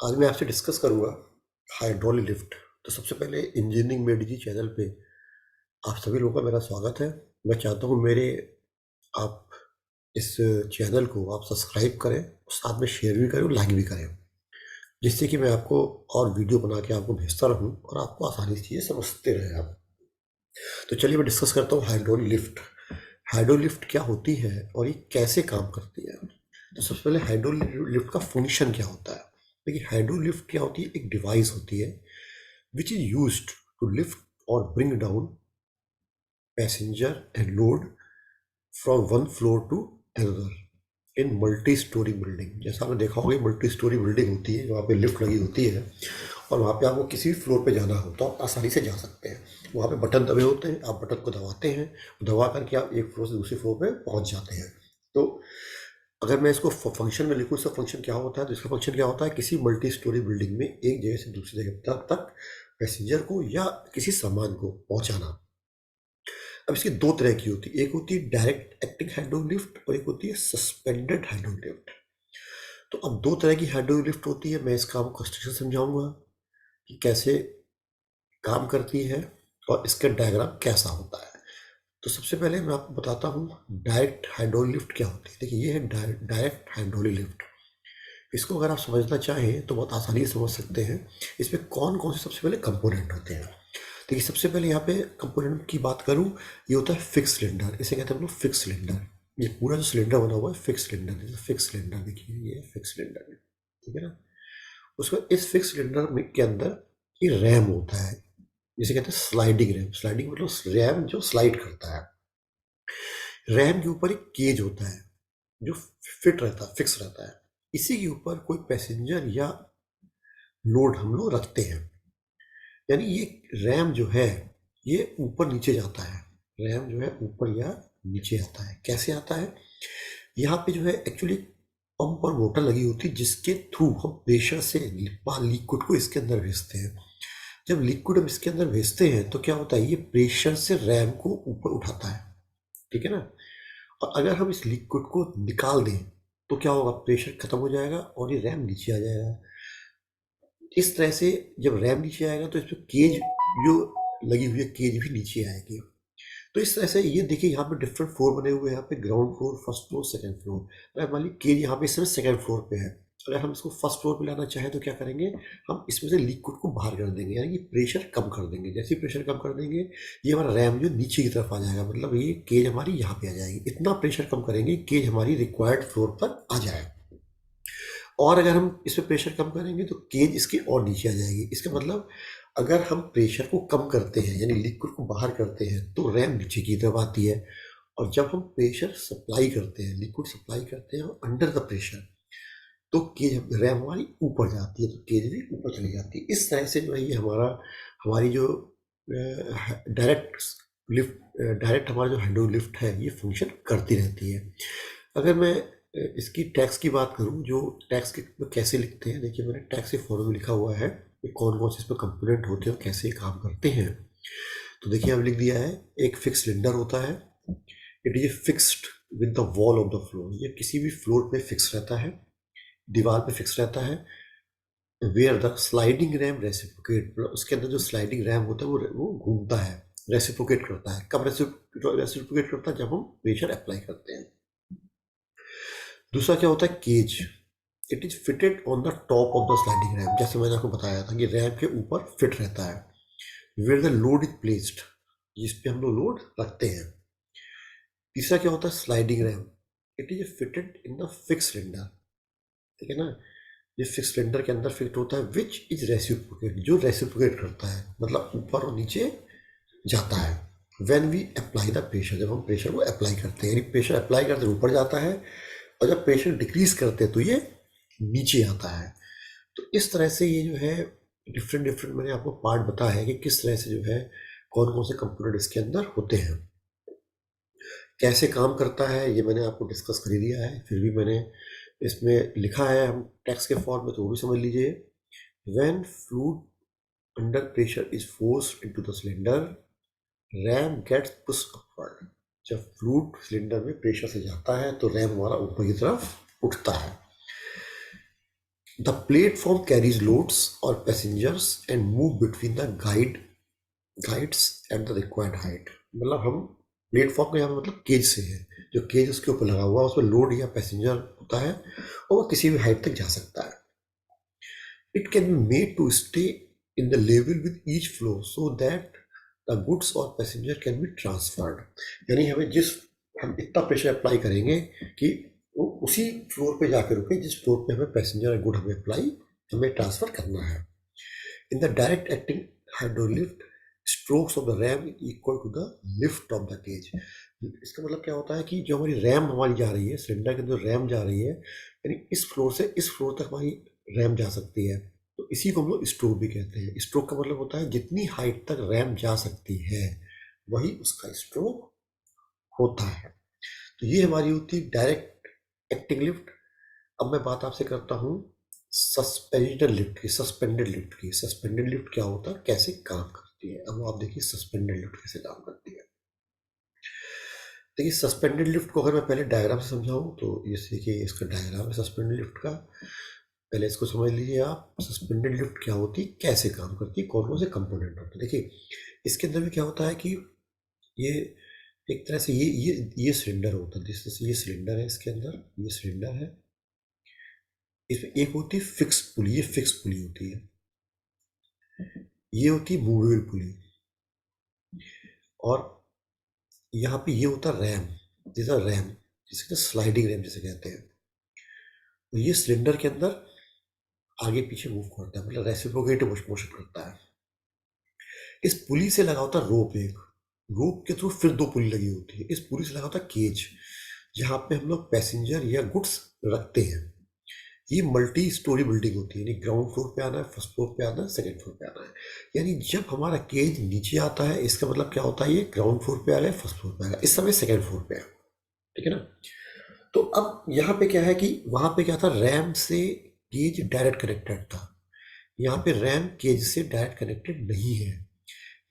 आज मैं आपसे डिस्कस करूंगा हाइड्रोलिक लिफ्ट। तो सबसे पहले इंजीनियरिंग में डीजी चैनल पे आप सभी लोगों का मेरा स्वागत है। मैं चाहता हूँ मेरे आप इस चैनल को आप सब्सक्राइब करें, साथ में शेयर भी करें और लाइक भी करें, जिससे कि मैं आपको और वीडियो बना के आपको भेजता रहूँ और आपको आसानी से चीज़ें समझते रहें आप। तो चलिए मैं डिस्कस करता हूँ हाइड्रोलिक लिफ्ट। हाइड्रोलिक लिफ्ट क्या होती है और ये कैसे काम करती है। तो सबसे पहले हाइड्रोलिक लिफ्ट का फंक्शन क्या होता है। देखिए, हाइड्रोलिक लिफ्ट क्या होती है, एक डिवाइस होती है which is used to lift or bring down passenger and load from one floor to another in multi story building। जैसा आपने देखा होगा, मल्टी स्टोरी बिल्डिंग होती है, वहाँ पे लिफ्ट लगी होती है और वहाँ पे आपको किसी भी फ्लोर पे जाना हो तो आप आसानी से जा सकते हैं। वहाँ पे बटन दबे होते हैं, आप बटन को दबाते हैं, दबा करके आप एक फ्लोर से दूसरे फ्लोर पे पहुँच जाते हैं। तो अगर मैं इसको फंक्शन में लिखूँ, इसका फंक्शन क्या होता है, तो इसका फंक्शन क्या होता है, किसी मल्टी स्टोरी बिल्डिंग में एक जगह से दूसरी जगह तक पैसेंजर को या किसी सामान को पहुंचाना। अब इसकी दो तरह की होती है, एक होती है डायरेक्ट एक्टिंग हाइड्रोलिक लिफ्ट और एक होती है सस्पेंडेड हाइड्रोलिक लिफ्ट। तो अब दो तरह की हाइड्रोलिक लिफ्ट होती है। मैं इसका आपको कंस्ट्रक्शन समझाऊंगा कि कैसे काम करती है और इसका डायग्राम कैसा होता है। तो सबसे पहले मैं आपको बताता हूँ डायरेक्ट हाइड्रोलिक लिफ्ट क्या होती है। देखिए, ये है डायरेक्ट हाइड्रोलिक लिफ्ट। इसको अगर आप समझना चाहें तो बहुत आसानी से समझ सकते हैं। इसमें कौन कौन से सबसे पहले कंपोनेंट होते हैं। देखिए, सबसे पहले यहाँ पे कंपोनेंट की बात करूँ, ये होता है फिक्स सिलेंडर। इसे कहते हैं हम लोग फिक्स सिलेंडर। ये पूरा जो सिलेंडर बना हुआ है फिक्स सिलेंडर, जैसे फिक्स सिलेंडर देखिए, ये फिक्स सिलेंडर है, ठीक है ना। उसके बाद इस फिक्स सिलेंडर में के अंदर ये रैम होता है, जिसे कहते हैं स्लाइडिंग रैम। स्लाइडिंग मतलब रैम जो स्लाइड करता है। रैम के ऊपर एक केज होता है जो फिट रहता है, फिक्स रहता है। इसी के ऊपर कोई पैसेंजर या लोड हम लोग रखते हैं। यानी ये रैम जो है ये ऊपर नीचे जाता है। रैम जो है ऊपर या नीचे आता है। कैसे आता है, यहाँ पे जो है एक्चुअली पंप और मोटर लगी होती है, जिसके थ्रू हम प्रेशर से लिक्विड को इसके अंदर भेजते हैं। जब लिक्विड हम इसके अंदर भेजते हैं तो क्या होता है, ये प्रेशर से रैम को ऊपर उठाता है, ठीक है ना। और अगर हम इस लिक्विड को निकाल दें तो क्या होगा, प्रेशर खत्म हो जाएगा और ये रैम नीचे आ जाएगा। इस तरह से जब रैम नीचे आएगा तो इसमें केज जो लगी हुई है, केज भी नीचे आएगी। तो इस तरह से ये देखिए, यहाँ पे डिफरेंट फ्लोर बने हुए हैं। यहाँ पे ground floor, first floor, second floor. अगर मान लीजिए केज यहाँ पे इस समय सेकंड फ्लोर पे है, अगर हम इसको फर्स्ट फ्लोर पे लाना चाहें तो क्या करेंगे, हम इसमें से लिक्विड को बाहर कर देंगे, यानी कि प्रेशर कम कर देंगे। जैसे ही प्रेशर कम कर देंगे, ये हमारा रैम जो नीचे की तरफ आ जाएगा, मतलब ये केज हमारी यहाँ पे आ जाएगी। इतना प्रेशर कम करेंगे, केज हमारी रिक्वायर्ड फ्लोर पर आ जाए। और अगर हम इसमें प्रेशर कम करेंगे तो केज इसके और नीचे आ जाएगी। इसका मतलब अगर हम प्रेशर को कम करते हैं, यानी लिक्विड को बाहर करते हैं, तो रैम नीचे की तरफ आती है। और जब हम प्रेशर सप्लाई करते हैं, लिक्विड सप्लाई करते हैं अंडर द प्रेशर, तो केज रैम हमारी ऊपर जाती है, तो केज भी ऊपर चली जाती है। इस तरह से जो है ये हमारी जो डायरेक्ट डायरेक्ट हमारा जो हाइड्रो लिफ्ट है ये फंक्शन करती रहती है। अगर मैं इसकी टैक्स की बात करूं, जो टैक्स के कैसे लिखते हैं, देखिए मैंने टैक्स के फॉर्म में लिखा हुआ है कि कौन कौन से इसमें कंपोनेंट होते हैं और कैसे ये काम करते हैं। तो देखिए, हमने लिख दिया है, एक फिक्स सिलेंडर होता है। It is fixed with the wall of the floor. ये किसी भी फ्लोर पे फिक्स रहता है, दीवार पे फिक्स रहता है। Where the sliding ram reciprocate, उसके अंदर जो स्लाइडिंग रैम होता है वो घूमता है, रेसिप्रोकेट करता है। कब रेसिप्रोकेट करता है, जब हम प्रेशर अप्लाई करते हैं। दूसरा क्या होता है, cage. It is fitted on the top of the sliding ram. जैसे मैंने आपको बताया था कि रैम के ऊपर फिट रहता है। Where the load is placed, जिस पे हम लोग लोड रखते हैं। तीसरा क्या होता है, sliding RAM. It is fitted in the fix cylinder, ठीक है ना। ये फिक्स सिलेंडर के अंदर फिट होता है, विच इज रेसिप्रोकेट, जो रेसिप्रोकेट करता है, मतलब ऊपर और नीचे जाता है। When we apply the pressure, जब हम प्रेशर को अप्लाई करते हैं, यानी प्रेशर अप्लाई करते हैं ऊपर जाता है, और जब प्रेशर डिक्रीज करते हैं तो ये नीचे आता है। तो इस तरह से ये जो है डिफरेंट डिफरेंट मैंने आपको पार्ट बताया है कि किस तरह से जो है कौन कौन से कंपोनेंट इसके अंदर होते हैं, कैसे काम करता है, ये मैंने आपको डिस्कस कर ही दिया है। फिर भी मैंने इसमें लिखा है हम टेक्स्ट के फॉर्म में, तो वो भी समझ लीजिए। When fluid under pressure is forced into the cylinder, ram gets push upward. जब फ्लूइड सिलेंडर में प्रेशर से जाता है तो रैम हमारा ऊपर की तरफ उठता है। द प्लेटफॉर्म कैरीज लोड्स और passengers and move between the guides at the required height. मतलब हम प्लेटफॉर्म का यहाँ पे मतलब केज से है, जो केज उसके ऊपर लगा हुआ है उसमें लोड या पैसेंजर होता है और वो किसी भी हाइट तक जा सकता है। It can be made to stay in the level with each floor so that the goods or passenger can be transferred। यानी हम इतना प्रेशर अप्लाई करेंगे कि वो उसी फ्लोर पे जाकर रुके जिस फ्लोर पे हमें पैसेंजर और गुड हमें ट्रांसफर करना है। In the direct acting hydrolift strokes of the ram equal to the lift of the cage. इसका मतलब क्या होता है कि जो हमारी रैम हमारी जा रही है, सिलेंडर के अंदर रैम जा रही है, यानी इस फ्लोर से इस फ्लोर तक हमारी रैम जा सकती है। तो इसी को हम लोग स्ट्रोक भी कहते हैं। स्ट्रोक का मतलब होता है जितनी हाइट तक रैम जा सकती है वही उसका स्ट्रोक होता है। तो ये हमारी होती है डायरेक्ट एक्टिंग लिफ्ट। अब मैं बात आपसे करता हूँ सस्पेंडेड लिफ्ट की। सस्पेंडेड लिफ्ट क्या होता है, कैसे काम करती है। अब आप देखिए सस्पेंडेड लिफ्ट कैसे काम करती है। देखिए सस्पेंडेड लिफ्ट को अगर मैं पहले डायग्राम से समझाऊं तो ये देखिए इसका डायग्राम है सस्पेंडेड लिफ्ट का। पहले इसको समझ लीजिए आप, सस्पेंडेड लिफ्ट क्या होती है, कैसे काम करती है, कौन कौन से कंपोनेंट होते हैं। देखिए इसके अंदर भी क्या होता है कि ये एक तरह से ये सिलेंडर होता है, जैसे ये सिलेंडर है, इसके अंदर ये सिलेंडर है, इसमें एक होती है फिक्स पुली, ये फिक्स पुली होती है, ये होती है मूवेबल पुली, और यहाँ पे ये होता है रैम, जैसा रैम जिसे स्लाइडिंग रैम जिसे कहते हैं। तो ये सिलेंडर के अंदर आगे पीछे मूव करता है, मतलब रेसिप्रोकेटिव मोशन करता है। इस पुली से लगा होता है रोप, एक रोप के थ्रू फिर दो पुली लगी होती है। इस पुली से लगा होता है केज, जहाँ पे हम लोग पैसेंजर या गुड्स रखते हैं। ये मल्टी स्टोरी बिल्डिंग होती है, यानी ग्राउंड फ्लोर पे आना है, फर्स्ट फ्लोर पे आना है, सेकंड फ्लोर पे आना है। यानी जब हमारा केज नीचे आता है इसका मतलब क्या होता है, ये ग्राउंड फ्लोर पे आ रहा है, फर्स्ट फ्लोर पे आ रहा है, इस समय सेकंड फ्लोर पे है। ठीक है ना। तो अब यहाँ पे क्या है कि वहाँ पे क्या था, रैम से केज डायरेक्ट कनेक्टेड था, यहाँ पे रैम केज से डायरेक्ट कनेक्टेड नहीं है।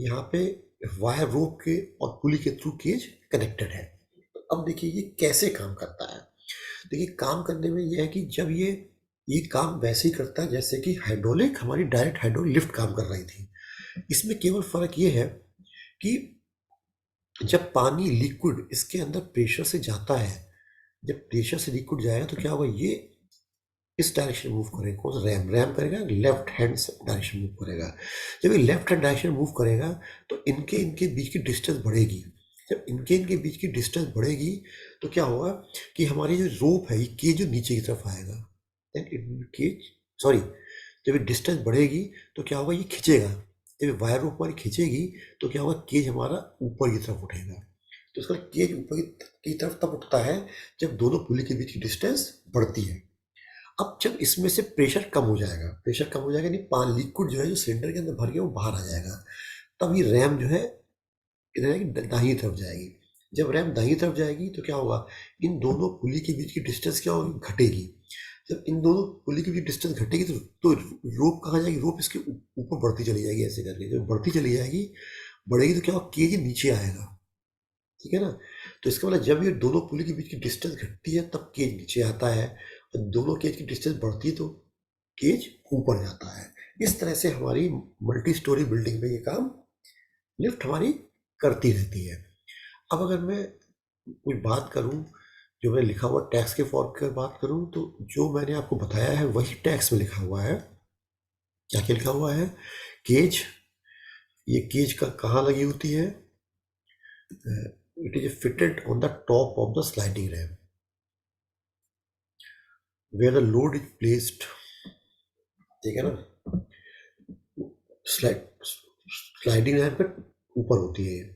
यहाँ पे वायर रोप के और पुली के थ्रू केज कनेक्टेड है। तो अब देखिए ये कैसे काम करता है। देखिए काम करने में ये है कि जब ये काम वैसे ही करता है जैसे कि हाइड्रोलिक, हमारी डायरेक्ट हाइड्रोलिक लिफ्ट काम कर रही थी। इसमें केवल फर्क ये है कि जब पानी लिक्विड इसके अंदर प्रेशर से जाता है, जब प्रेशर से लिक्विड जाएगा तो क्या होगा, ये इस डायरेक्शन मूव करेगा, कौन सा रैम रैम करेगा, लेफ्ट हैंड डायरेक्शन मूव करेगा। जब ये लेफ्ट हैंड डायरेक्शन मूव करेगा तो इनके इनके बीच की डिस्टेंस बढ़ेगी। जब इनके इनके बीच की डिस्टेंस बढ़ेगी तो क्या होगा कि हमारी जो रोप है ये केज जो नीचे की तरफ आएगा, देन इट केज सॉरी, जब ये डिस्टेंस बढ़ेगी तो क्या होगा, ये खींचेगा। जब ये वायर रोप हमारी खींचेगी तो क्या होगा, केज हमारा ऊपर की तरफ उठेगा। तो इसका केज ऊपर की तरफ तब उठता है जब दोनों पुली के बीच की डिस्टेंस बढ़ती है। अब जब इसमें से प्रेशर कम हो जाएगा, प्रेशर कम हो जाएगा नहीं, पानी लिक्विड जो है जो सिलेंडर के अंदर भर गया वो बाहर आ जाएगा, तब ये रैम जो है इधर आएगी, दाहिनी तरफ जाएगी। जब रैम दाहिनी तरफ जाएगी तो क्या होगा, इन दोनों पुली के बीच की डिस्टेंस क्या होगी, घटेगी। जब इन दोनों पुली के बीच डिस्टेंस घटेगी तो रोप कहाँ जाएगी, रोप इसके ऊपर बढ़ती चली जाएगी ऐसे करके। जब बढ़ती चली जाएगी, बढ़ेगी तो क्या होगा, केज नीचे आएगा। ठीक है ना। तो इसका मतलब जब ये दोनों पुली के बीच की डिस्टेंस घटती है तब केज नीचे आता है, और दोनों केज की डिस्टेंस बढ़ती है तो केज ऊपर जाता है। इस तरह से हमारी मल्टी स्टोरी बिल्डिंग में ये काम लिफ्ट हमारी करती रहती है। अब अगर मैं कोई बात करूं, जो मैंने लिखा हुआ टैक्स के फॉर्म की बात करूं, तो जो मैंने आपको बताया है वही टैक्स में लिखा हुआ है। क्या क्या लिखा हुआ है, केज, ये केज का कहाँ लगी होती है, it is fitted on the top of the sliding RAM where the load is placed। ठीक है ना। स्लाइडिंग रैम पे ऊपर होती है ये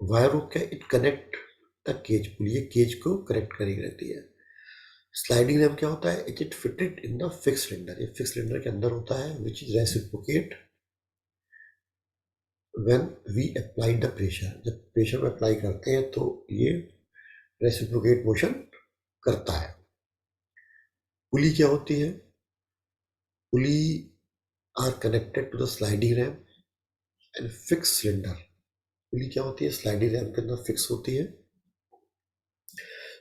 वायर रोप, क्या इट कनेक्ट द केज पुली, ये केज को कनेक्ट करी रहती है। स्लाइडिंग रैम क्या होता है, it is fitted in the fix cylinder, ये फिक्स सिलेंडर के अंदर होता है, which is reciprocate when we apply the pressure. जब प्रेशर में अप्लाई करते हैं तो ये रेसिप्रोकेट मोशन करता है। पुली क्या होती है, pulley are connected to the sliding ram and fix cylinder. Pulley क्या होती है, स्लाइडिंग रैम के अंदर फिक्स होती है,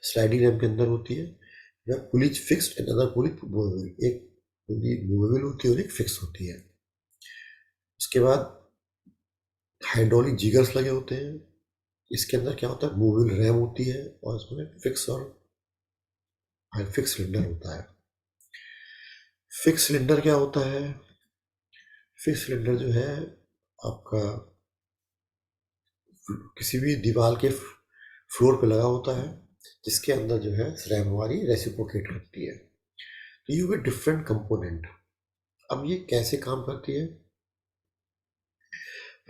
स्लाइडिंग रैम के अंदर होती है। वह pulley fixed and other pulley movable, एक पुली मूवेबल होती है और एक फिक्स होती है। उसके बाद हाइड्रोलिक जिगर्स लगे होते हैं। इसके अंदर क्या होता है, मूवेबल रैम होती है और इसमें फिक्स और फिक्स सिलेंडर होता है। फिक्स सिलेंडर क्या होता है? फिक्स सिलेंडर जो है आपका किसी भी दीवार के फ्लोर पे लगा होता है, जिसके अंदर जो है रैम हमारी रेसिप्रोकेट करती है। तो यू गेट डिफरेंट कंपोनेंट। अब ये कैसे काम करती है?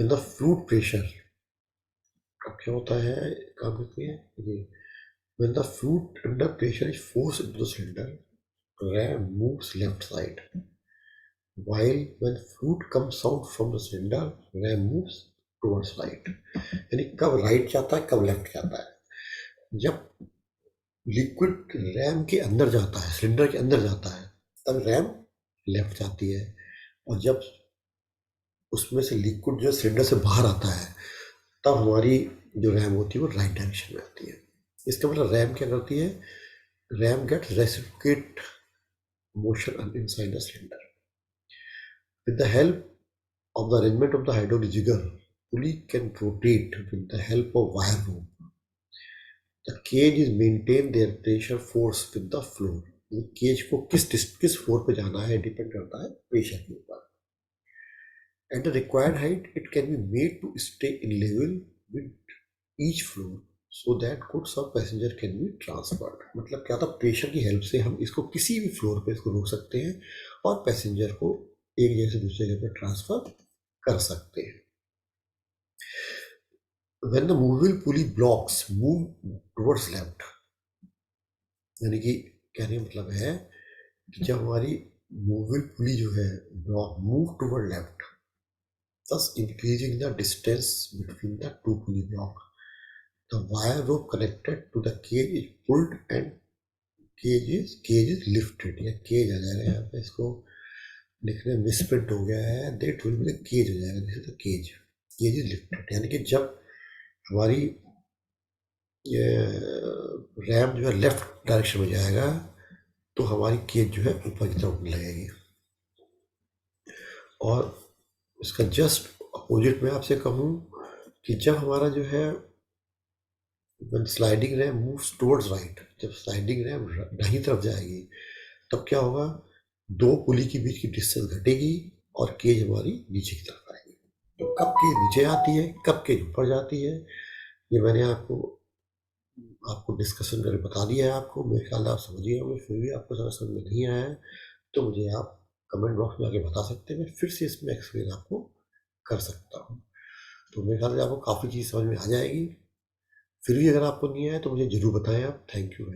इन द फ्लूइड प्रेशर अब क्या होता है, काम करती है ये, when the fluid under pressure is forced into the cylinder, ram moves left side, while when fluid comes out from the cylinder, ram moves towards right। यानी कब राइट जाता है कब लेफ्ट जाता है। जब लिक्विड रैम के अंदर जाता है, सिलेंडर के अंदर जाता है, तब रैम लेफ्ट जाती है, और जब उसमें से लिक्विड जो सिलेंडर से बाहर आता है, तब हमारी जो रैम होती है वो राइट डायरेक्शन में आती है। इसका मतलब रैम क्या करती है? Ram gets reciprocate motion inside the cylinder. With the help of the arrangement of the hydraulic jigger, pulley can rotate with the help of wire rope. The cage is maintain their pressure force with the floor. Cage को किस floor पे जाना है depend करता है pressure के ऊपर। At the required height, it can be made to stay in level with each floor so that goods or passenger can be transferred। मतलब क्या था, प्रेशर की हेल्प से हम इसको किसी भी फ्लोर पे इसको रोक सकते हैं और पैसेंजर को एक जगह से दूसरे जगह पे ट्रांसफर कर सकते हैं। When the movable pulley blocks move towards left, यानी कि कहने का मतलब है कि जब हमारी मूवेबल पुली जो है block move toward left, thus increasing the distance between the two pulley block, the wire rope connected to the cage is pulled and cage is lifted। या केज आ जाएगा यहाँ पे, इसको लिखने में मिसप्रिंट हो गया है, दैट विल बी केज हो जाएगा, this is the cage is lifted. यानी कि जब हमारी रैम जो है लेफ्ट डायरेक्शन में जाएगा तो हमारी केज जो है ऊपर की तरफ उठने लगेगी। और इसका जस्ट अपोजिट में आपसे कहूँ कि जब हमारा जो है sliding RAM moves towards right, जब स्लाइडिंग रैम दाहिनी तरफ जाएगी तब क्या होगा, दो पुली के बीच की डिस्टेंस घटेगी और केज हमारी नीचे की तरफ आएगी। तो कब केज नीचे आती है कब केज ऊपर जाती है, ये मैंने आपको डिस्कशन करके बता दिया है। आपको मेरे ख्याल आप समझिए होंगे, फिर भी आपको ज़रा समझ में नहीं आया है तो मुझे आप कमेंट बॉक्स में आके बता सकते हैं, मैं फिर से इसमें एक्सप्लेन आपको कर सकता हूँ। तो मेरे ख्याल से आपको काफ़ी चीज़ समझ में आ जाएगी। फिर भी अगर आपको नहीं आया तो मुझे ज़रूर बताएं आप। Thank you.